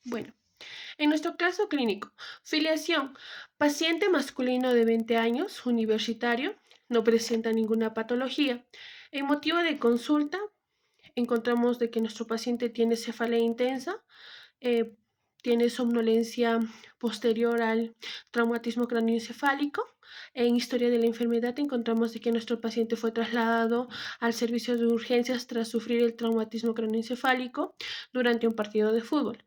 Bueno, en nuestro caso clínico, filiación, paciente masculino de 20 años, universitario, no presenta ninguna patología. En motivo de consulta, encontramos de que nuestro paciente tiene cefalea intensa, eh, tiene somnolencia posterior al traumatismo cráneoencefálico. En historia de la enfermedad encontramos de que nuestro paciente fue trasladado al servicio de urgencias tras sufrir el traumatismo cráneoencefálico durante un partido de fútbol.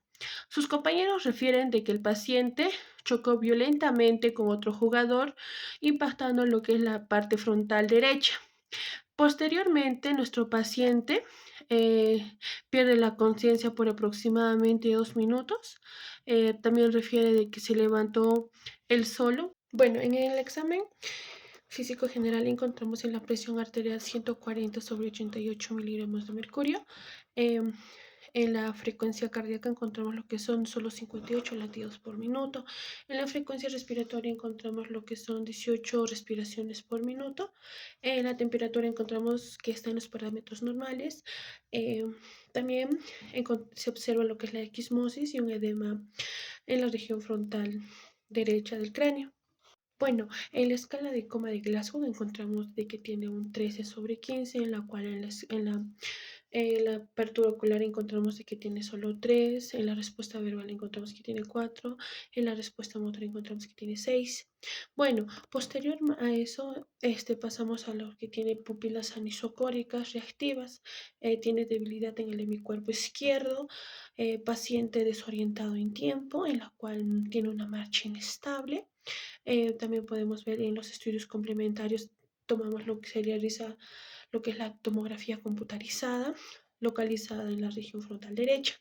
Sus compañeros refieren de que el paciente chocó violentamente con otro jugador, impactando lo que es la parte frontal derecha. Posteriormente, nuestro paciente pierde la conciencia por aproximadamente 2 minutos. También refiere de que se levantó él solo. Bueno, en el examen físico general encontramos en la presión arterial 140/88 miligramos de mercurio. Em, en la frecuencia cardíaca encontramos lo que son solo 58 latidos por minuto. En la frecuencia respiratoria encontramos lo que son 18 respiraciones por minuto. En la temperatura encontramos que está en los parámetros normales. Eh, También se observa lo que es la equismosis y un edema en la región frontal derecha del cráneo. Bueno, en la escala de coma de Glasgow encontramos de que tiene un 13/15, en la cual en la apertura ocular encontramos de que tiene solo 3, en la respuesta verbal encontramos que tiene 4, en la respuesta motora encontramos que tiene 6. Bueno, posterior a eso, pasamos a lo que tiene pupilas anisocóricas reactivas, tiene debilidad en el hemicuerpo izquierdo, paciente desorientado en tiempo, en la cual tiene una marcha inestable. También podemos ver en los estudios complementarios, tomamos lo que se realiza, lo que es la tomografía computarizada, localizada en la región frontal derecha.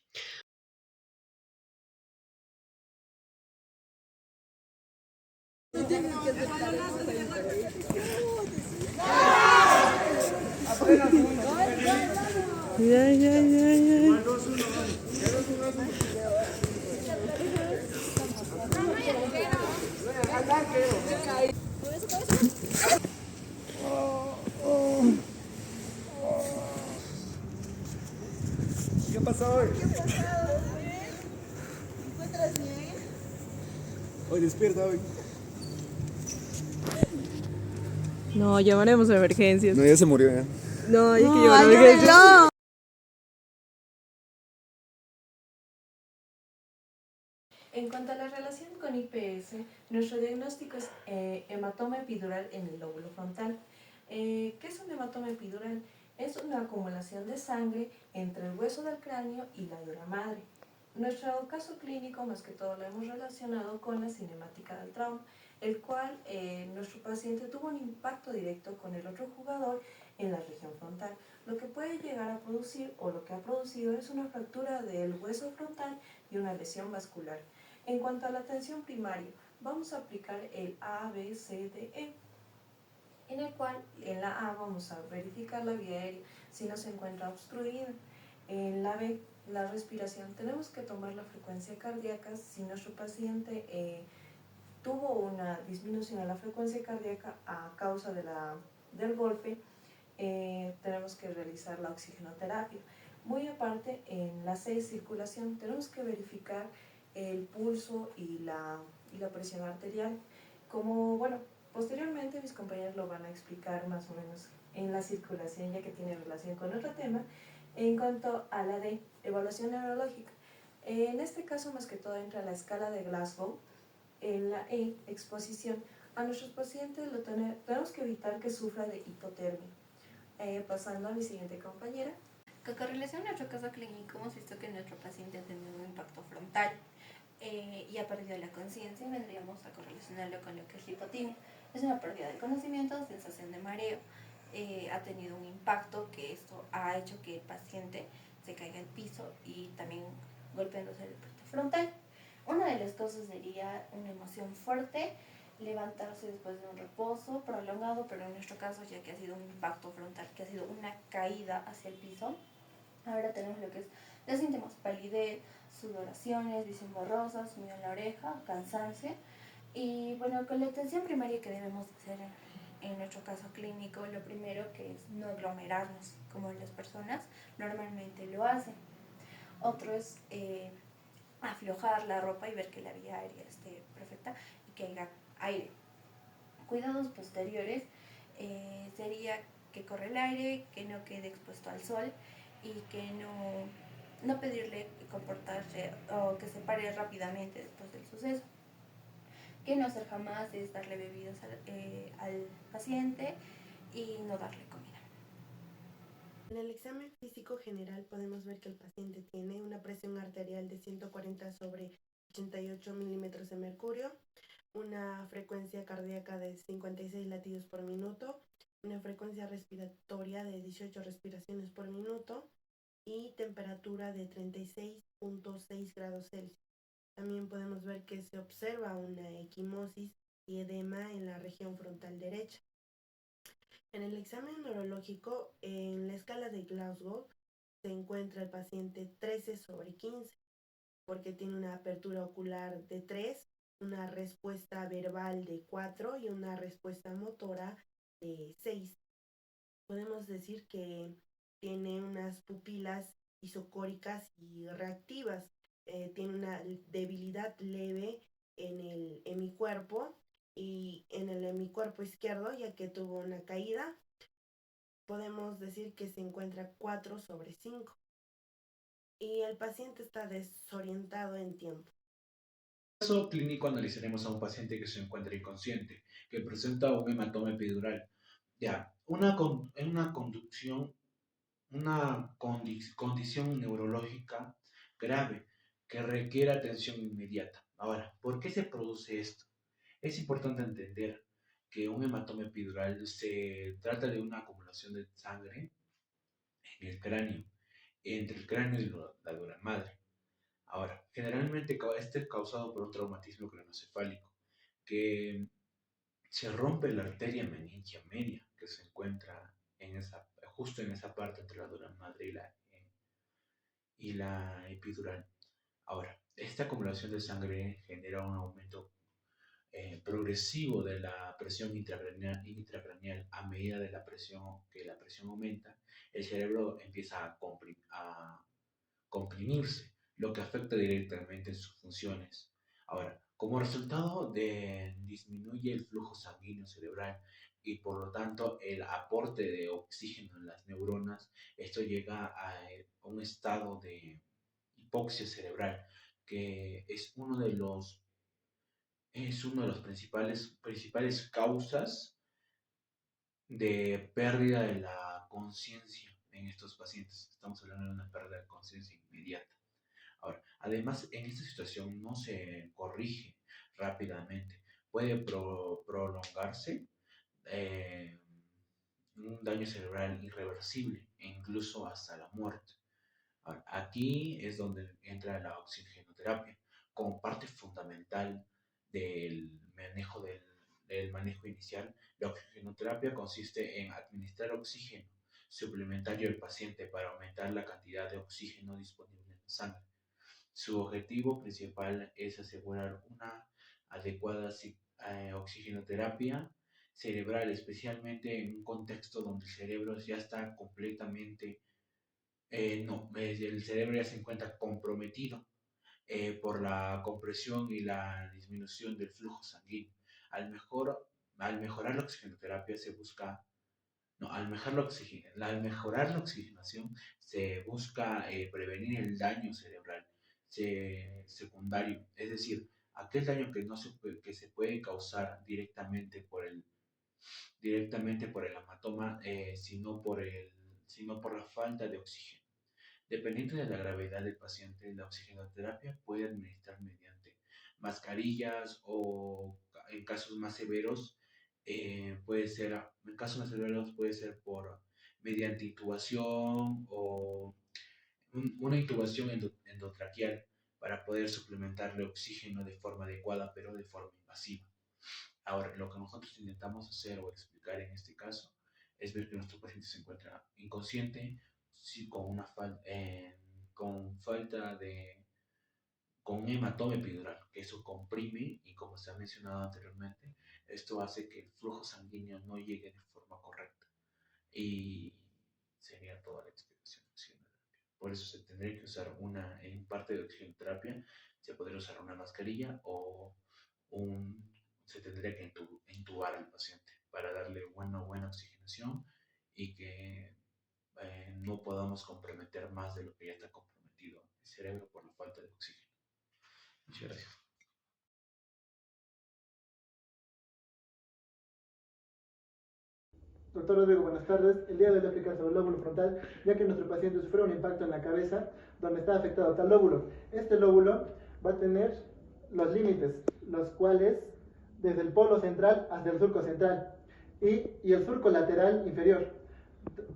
Ya, ya, ya, ya. ¿Qué pasó hoy? ¿Qué ha pasado? ¿Te encuentras bien? Hoy despierta hoy. No, llamaremos a emergencias. No, ya se murió ya. No, hay que No, llamar a emergencias. ayúdenlo. En cuanto a la relación con IPS, nuestro diagnóstico es hematoma epidural en el lóbulo frontal. ¿Qué es un hematoma epidural? Es una acumulación de sangre entre el hueso del cráneo y la dura madre. Nuestro caso clínico más que todo lo hemos relacionado con la cinemática del trauma, el cual nuestro paciente tuvo un impacto directo con el otro jugador en la región frontal, lo que puede llegar a producir o lo que ha producido es una fractura del hueso frontal y una lesión vascular. En cuanto a la atención primaria, vamos a aplicar el ABCDE, en el cual en la A vamos a verificar la vía aérea si no se encuentra obstruida. En la B, la respiración, tenemos que tomar la frecuencia cardíaca si nuestro paciente tuvo una disminución en la frecuencia cardíaca a causa del golpe, tenemos que realizar la oxigenoterapia. Muy aparte, en la C, circulación, tenemos que verificar el pulso y la presión arterial. Como, bueno, posteriormente mis compañeros lo van a explicar más o menos en la circulación, ya que tiene relación con otro tema. En cuanto a la D, evaluación neurológica, en este caso más que todo entra la escala de Glasgow. En la E, exposición, a nuestros pacientes tenemos que evitar que sufra de hipotermia. Pasando a mi siguiente compañera. Con correlación a nuestro caso clínico, hemos visto que nuestro paciente ha tenido un impacto frontal y ha perdido la conciencia, y vendríamos a correlacionarlo con lo que es la hipotimia. Es una pérdida de conocimiento, sensación de mareo, ha tenido un impacto que esto ha hecho que el paciente se caiga al piso y también golpeándose la parte frontal. Una de las cosas sería una emoción fuerte, levantarse después de un reposo prolongado, pero en nuestro caso ya que ha sido un impacto frontal, que ha sido una caída hacia el piso. Ahora tenemos lo que es los síntomas: palidez, sudoraciones, visión borrosa, sonido en la oreja, cansancio. Y bueno, con la atención primaria que debemos hacer en nuestro caso clínico, lo primero que es no aglomerarnos como las personas normalmente lo hacen. Otro es aflojar la ropa y ver que la vía aérea esté perfecta y que haya aire. Cuidados posteriores sería que corre el aire, que no quede expuesto al sol y que no pedirle comportarse o que se pare rápidamente después del suceso. Que no hacer jamás es darle bebidas al paciente y no darle comida. En el examen físico general podemos ver que el paciente tiene una presión arterial de 140/88 milímetros de mercurio, una frecuencia cardíaca de 56 latidos por minuto, una frecuencia respiratoria de 18 respiraciones por minuto y temperatura de 36.6 grados Celsius. También podemos ver que se observa una equimosis y edema en la región frontal derecha. En el examen neurológico, en la escala de Glasgow, se encuentra el paciente 13/15, porque tiene una apertura ocular de 3, una respuesta verbal de 4 y una respuesta motora de 6. Podemos decir que tiene unas pupilas isocóricas y reactivas, tiene una debilidad leve en el hemicuerpo y en el hemicuerpo izquierdo, ya que tuvo una caída. Podemos decir que se encuentra 4/5 y el paciente está desorientado en tiempo. En el caso clínico analizaremos a un paciente que se encuentra inconsciente, que presenta un hematoma epidural. Ya, condición neurológica grave que requiere atención inmediata. Ahora, ¿por qué se produce esto? Es importante entender que un hematoma epidural se trata de una acumulación de sangre en el cráneo, entre el cráneo y la dura madre. Ahora, generalmente este es causado por un traumatismo craneoencefálico, que se rompe la arteria meningia media, que se encuentra justo en esa parte entre la dura madre y la epidural. Ahora, esta acumulación de sangre genera un aumento progresivo de la presión intracraneal a medida de que la presión aumenta, el cerebro empieza a comprimirse, lo que afecta directamente sus funciones. Ahora, como resultado disminuye el flujo sanguíneo cerebral y por lo tanto el aporte de oxígeno en las neuronas, esto llega a un estado de hipoxia cerebral, que es uno de los principales causas de pérdida de la conciencia en estos pacientes. Estamos hablando de una pérdida de conciencia inmediata. Ahora, además, en esta situación no se corrige rápidamente. Puede prolongarse eh, un daño cerebral irreversible e incluso hasta la muerte. Ahora, aquí es donde entra la oxigenoterapia como parte fundamental del del manejo inicial. La oxigenoterapia consiste en administrar oxígeno suplementario al paciente para aumentar la cantidad de oxígeno disponible en la sangre. Su objetivo principal es asegurar una adecuada oxigenoterapia cerebral, especialmente en un contexto donde el cerebro ya está completamente, no, el cerebro ya se encuentra comprometido por la compresión y la disminución del flujo sanguíneo. Al, mejor, al mejorar la oxigenoterapia se busca, no, al mejorar la oxigenación se busca prevenir el daño cerebral secundario, es decir, aquel daño que se puede causar directamente por el hematoma, sino por la falta de oxígeno. Dependiendo de la gravedad del paciente, la oxigenoterapia puede administrar mediante mascarillas o en casos más severos puede ser mediante intubación o una intubación endotraqueal para poder suplementarle oxígeno de forma adecuada, pero de forma invasiva. Ahora, lo que nosotros intentamos hacer o explicar en este caso es ver que nuestro paciente se encuentra inconsciente, sí, con falta de, con un hematoma epidural, que eso comprime y como se ha mencionado anteriormente, esto hace que el flujo sanguíneo no llegue de forma correcta. Y sería toda la explicación. Por eso se tendría que usar en parte de oxigenoterapia, se podría usar una mascarilla o se tendría que intubar al paciente para darle buena oxigenación y que no podamos comprometer más de lo que ya está comprometido el cerebro por la falta de oxígeno. Muchas gracias. Doctor Rodrigo, buenas tardes. El día de hoy le aplicar sobre el lóbulo frontal, ya que nuestro paciente sufrió un impacto en la cabeza donde está afectado tal lóbulo. Este lóbulo va a tener los límites, los cuales desde el polo central hasta el surco central y el surco lateral inferior.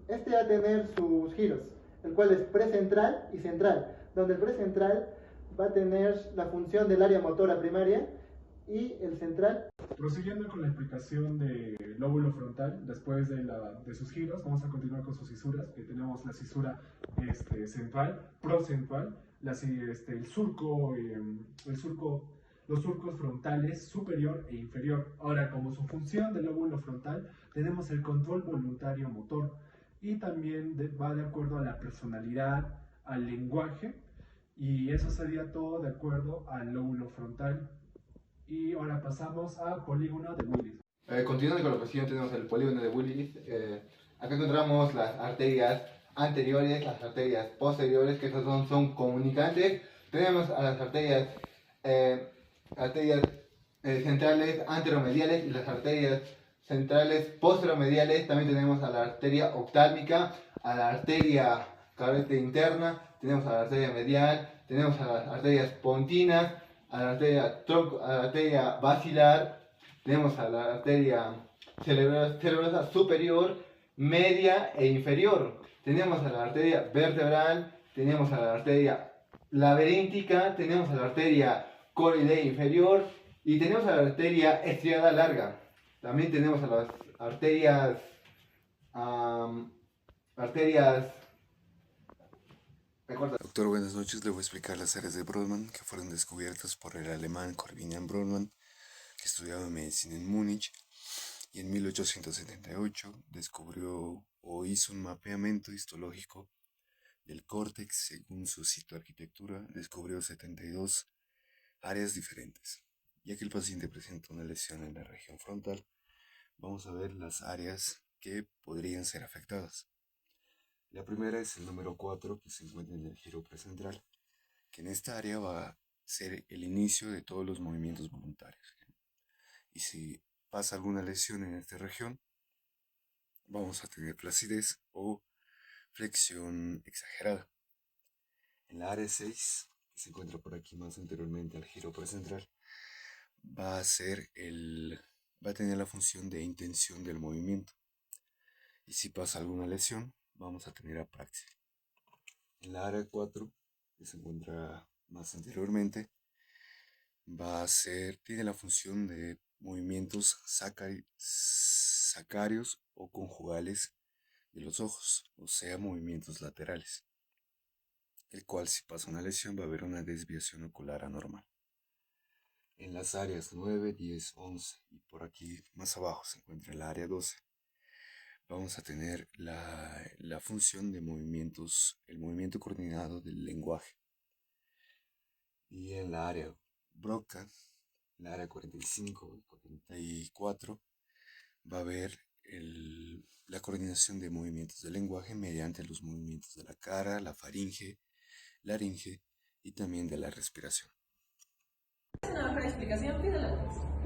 Este va a tener sus giros, el cual es precentral y central, donde el precentral va a tener la función del área motora primaria y el central. Prosiguiendo con la explicación del lóbulo frontal, después de sus giros, vamos a continuar con sus cisuras, que tenemos la cisura central, procentral, el surco, los surcos frontales superior e inferior. Ahora, como su función del lóbulo frontal, tenemos el control voluntario motor y también va de acuerdo a la personalidad, al lenguaje, y eso sería todo de acuerdo al lóbulo frontal. Y ahora pasamos al polígono de Willis. Continuando con la posición, tenemos el polígono de Willis. Acá encontramos las arterias anteriores, las arterias posteriores, que estas son comunicantes. Tenemos a las arterias centrales anteromediales y las arterias centrales posteromediales. También tenemos a la arteria oftálmica, a la arteria carótida interna, tenemos a la arteria medial, tenemos a las arterias pontinas, a la arteria basilar, tenemos a la arteria cerebrosa superior, media e inferior. Tenemos a la arteria vertebral, tenemos a la arteria laberíntica, tenemos a la arteria coroidea inferior y tenemos a la arteria estriada larga. También tenemos a las arterias Doctor, buenas noches. Le voy a explicar las áreas de Brodmann que fueron descubiertas por el alemán Corbinian Brodmann, que estudiaba medicina en Múnich, y en 1878 descubrió o hizo un mapeamiento histológico del córtex según su citoarquitectura. Descubrió 72 áreas diferentes. Ya que el paciente presenta una lesión en la región frontal, vamos a ver las áreas que podrían ser afectadas. La primera es el número 4, que se encuentra en el giro precentral, que en esta área va a ser el inicio de todos los movimientos voluntarios. Y si pasa alguna lesión en esta región, vamos a tener flacidez o flexión exagerada. En la área 6, que se encuentra por aquí más anteriormente al giro precentral, va a tener la función de intención del movimiento. Y si pasa alguna lesión, vamos a tener apraxia. En la área 4, que se encuentra más anteriormente, tiene la función de movimientos sacarios o conjugales de los ojos, o sea, movimientos laterales, el cual, si pasa una lesión, va a haber una desviación ocular anormal. En las áreas 9, 10, 11 y por aquí más abajo se encuentra el área 12. Vamos a tener la función de movimientos, el movimiento coordinado del lenguaje. Y en la área Broca, en la área 45 y 44, va a haber la coordinación de movimientos del lenguaje mediante los movimientos de la cara, la faringe, laringe y también de la respiración. Una mejor explicación, pídela.